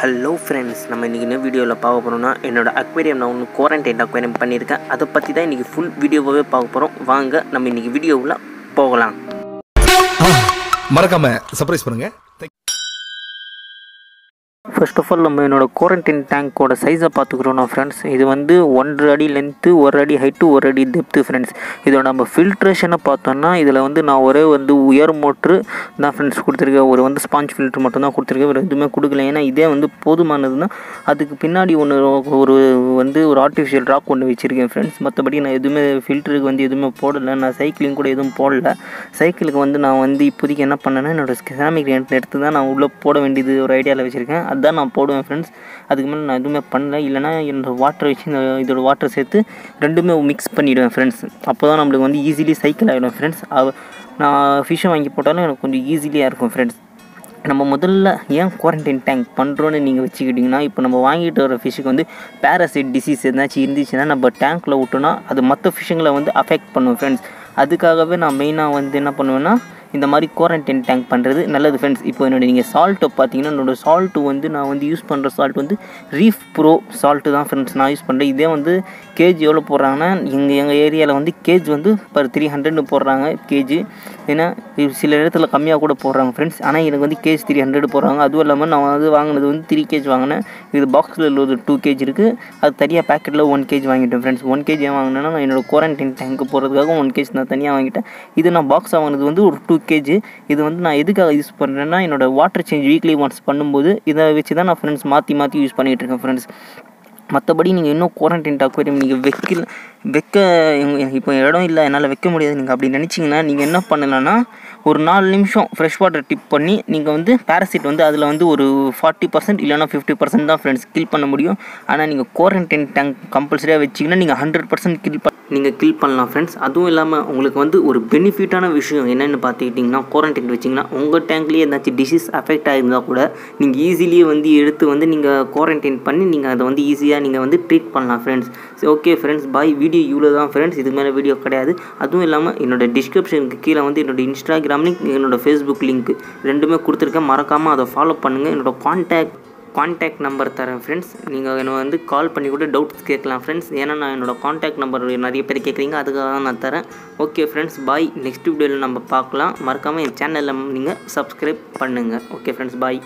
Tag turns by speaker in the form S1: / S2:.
S1: Hello friends, நம்ம இன்றைக்கி என்ன வீடியோவில் பார்க்க போகிறோம்னா என்னோடய அக்வேரியம் நான் ஒன்று குவாரண்டைன் அக்வேரியம் பண்ணியிருக்கேன். அதை பற்றி தான் இன்றைக்கி ஃபுல் வீடியோவாகவே பார்க்க போகிறோம். வாங்க நம்ம இன்றைக்கி வீடியோவில் போகலாம்.
S2: மறக்காம சர்ப்ரைஸ் பண்ணுங்கள்.
S1: ஃபர்ஸ்ட் ஆஃப் ஆல் நம்ம என்னோடய குவாரண்டைன் டேங்க்கோட சைஸை பார்த்துக்குறோம் ஃப்ரெண்ட்ஸ். இது வந்து 1.5 அடி லென்த்து, 1 அடி ஹைட்டு, 1 அடி டெப்த்து ஃப்ரெண்ட்ஸ். இதோட நம்ம ஃபில்ட்ரேஷனை பார்த்தோன்னா இதில் வந்து நான் ஒரே உயர் மோட்ரு தான் ஃப்ரெண்ட்ஸ் கொடுத்துருக்கேன். ஒரு ஸ்பாஞ்ச் ஃபில்ட்ரு மட்டும் தான் கொடுத்துருக்கேன், வேறு எதுவுமே கொடுக்கல. ஏன்னா இதே போதுமானதுன்னா அதுக்கு பின்னாடி ஒரு ஆர்டிஃபிஷியல் ராக் ஒன்று வச்சுருக்கேன் ஃப்ரெண்ட்ஸ். மற்றபடி நான் எதுவுமே ஃபில்டருக்கு எதுவுமே போடலை. நான் சைக்கிளிங் கூட எதுவும் போடல. சைக்கிளுக்கு நான் இப்போதைக்கு என்ன பண்ணேன்னா என்னோடய செராமிக் எடுத்து தான் நான் உள்ளே போட வேண்டியது ஒரு ஐடியாவில் வச்சுருக்கேன். அதுதான் நான் போடுவேன் ஃப்ரெண்ட்ஸ். அதுக்கு மேலே நான் எதுவுமே பண்ணல. இல்லைனா என்னோடய வாட்டர் வச்சு இதோட வாட்டர் சேர்த்து ரெண்டுமே மிக்ஸ் பண்ணிவிடுவேன் ஃப்ரெண்ட்ஸ். அப்போ தான் நம்மளுக்கு ஈஸிலி சைக்கிள் ஆகிடும் ஃப்ரெண்ட்ஸ். நான் ஃபிஷ்ஷை வாங்கி போட்டாலும் எனக்கு கொஞ்சம் ஈஸிலியாக இருக்கும் ஃப்ரெண்ட்ஸ். நம்ம முதல்ல ஏன் குவாரண்டைன் டேங்க் பண்ணுறோன்னு நீங்கள் வச்சுக்கிட்டிங்கன்னா, இப்போ நம்ம வாங்கிட்டு வர ஃபிஷ்ஷுக்கு பேராசைட் டிசீஸ் எதாச்சும் இருந்துச்சுன்னா நம்ம டேங்க்கில் விட்டோன்னா அது மற்ற ஃபிஷ்ஷுங்களை அஃபெக்ட் பண்ணும் ஃப்ரெண்ட்ஸ். அதுக்காகவே நான் மெயினாக என்ன பண்ணுவேன்னா இந்த மாதிரி குவாரண்டைன் டேங்க் பண்ணுறது நல்லது ஃப்ரெண்ட்ஸ். இப்போ நீங்கள் சால்ட்டை பார்த்தீங்கன்னா என்னோடய சால்ட்டு நான் யூஸ் பண்ணுற சால்ட் ரீஃப் ப்ரோ சால்ட்டு தான் ஃப்ரெண்ட்ஸ் நான் யூஸ் பண்ணுறேன். இதே கேஜ் எவ்வளோ போடுறாங்கன்னா எங்கள் ஏரியாவில் கேஜ் per 300 போடுறாங்க கேஜி. ஏன்னா சில இடத்துல கம்மியாக கூட போடுறாங்க ஃப்ரெண்ட்ஸ். ஆனால் எனக்கு கேஜ் 300 போடுறாங்க. அதுவும் இல்லாமல் நான் வாங்கினது 3 கேஜ் வாங்கினேன். இது பாக்ஸில் ஒரு 2 கேஜ் இருக்குது. அது தனியாக பேக்கெட்டில் 1 கேஜ் வாங்கிட்டேன் ஃப்ரெண்ட்ஸ். 1 கேஜ் ஏன் வாங்கினேன்னா நான் என்னோடய குவாரண்டைன் டேங்க்கு போகிறதுக்காக 1 கேஜ் நான் தனியாக வாங்கிட்டேன். இது நான் பாக்ஸ் வாங்கினது ஒரு 2 கேஜி. இது நான் எதுக்காக யூஸ் பண்ணுறேன்னா என்னோடய வாட்டர் சேஞ்ச் வீக்லி ஒன்ஸ் பண்ணும்போது இதை வச்சு தான் நான் ஃப்ரெண்ட்ஸ் மாற்றி யூஸ் பண்ணிகிட்டு இருக்கேன் ஃப்ரெண்ட்ஸ். மற்றபடி நீங்கள் இன்னும் குவாரண்டைன் அக்வேரியம் நீங்கள் இப்போ இடம் இல்லை, என்னால் வைக்க முடியாது நீங்கள் அப்படி நினச்சிங்கன்னா நீங்கள் என்ன பண்ணலான்னா ஒரு 4 நிமிஷம் ஃப்ரெஷ் வாட்டர் டிப் பண்ணி நீங்கள் பேராசைட் அதில் ஒரு 40% இல்லைனா 50% தான் ஃப்ரெண்ட்ஸ் கில் பண்ண முடியும். ஆனால் நீங்கள் குவாரண்டைன் டேங்க் கம்பல்சரியாக வச்சிங்கன்னா நீங்கள் 100% கில் பண்ணலாம் ஃப்ரெண்ட்ஸ். அதுவும் இல்லாமல் உங்களுக்கு ஒரு பெனிஃபிட்டான விஷயம் என்னென்னு பார்த்துக்கிட்டிங்கன்னா, குவாரண்டைன் வச்சிங்கன்னா உங்கள் டேங்க்லேயே ஏதாச்சும் டிசீஸ் அஃபெக்ட் ஆகிருந்தால் கூட நீங்கள் ஈஸிலியே எடுத்து நீங்கள் குவாரண்டைன் பண்ணி நீங்கள் அதை ஈஸியாக நீங்கள் ட்ரீட் பண்ணலாம் ஃப்ரெண்ட்ஸ். ஓகே ஃப்ரெண்ட்ஸ், பாய். வீடியோ இவ்வளோ தான் ஃப்ரெண்ட்ஸ், இதுக்கு மேலே வீடியோ கிடையாது. அதுவும் இல்லாமல் என்னோடய டிஸ்கிரிப்ஷனுக்கு கீழே என்னோடய இன்ஸ்டாகிராம் லிங்க், என்னோடய ஃபேஸ்புக் லிங்க் ரெண்டுமே கொடுத்துருக்கேன். மறக்காமல் அதை ஃபாலோ பண்ணுங்கள். என்னோடய கான்டாக்ட் நம்பர் தரேன் ஃப்ரெண்ட்ஸ். நீங்கள் என்னை கால் பண்ணி கூட டவுட்ஸ் கேட்கலாம் ஃப்ரெண்ட்ஸ். ஏன்னா நான் என்னோடய கான்டாக்ட் நம்பர் நிறைய பேர் கேட்குறீங்க, அதுக்காக தான் நான் தரேன். ஓகே ஃப்ரெண்ட்ஸ், பாய். நெக்ஸ்ட் வீடியோவில் நம்ம பார்க்கலாம். மறக்காமல் என் சேனலில் நீங்கள் சப்ஸ்கிரைப் பண்ணுங்கள். ஓகே ஃப்ரெண்ட்ஸ், பாய்.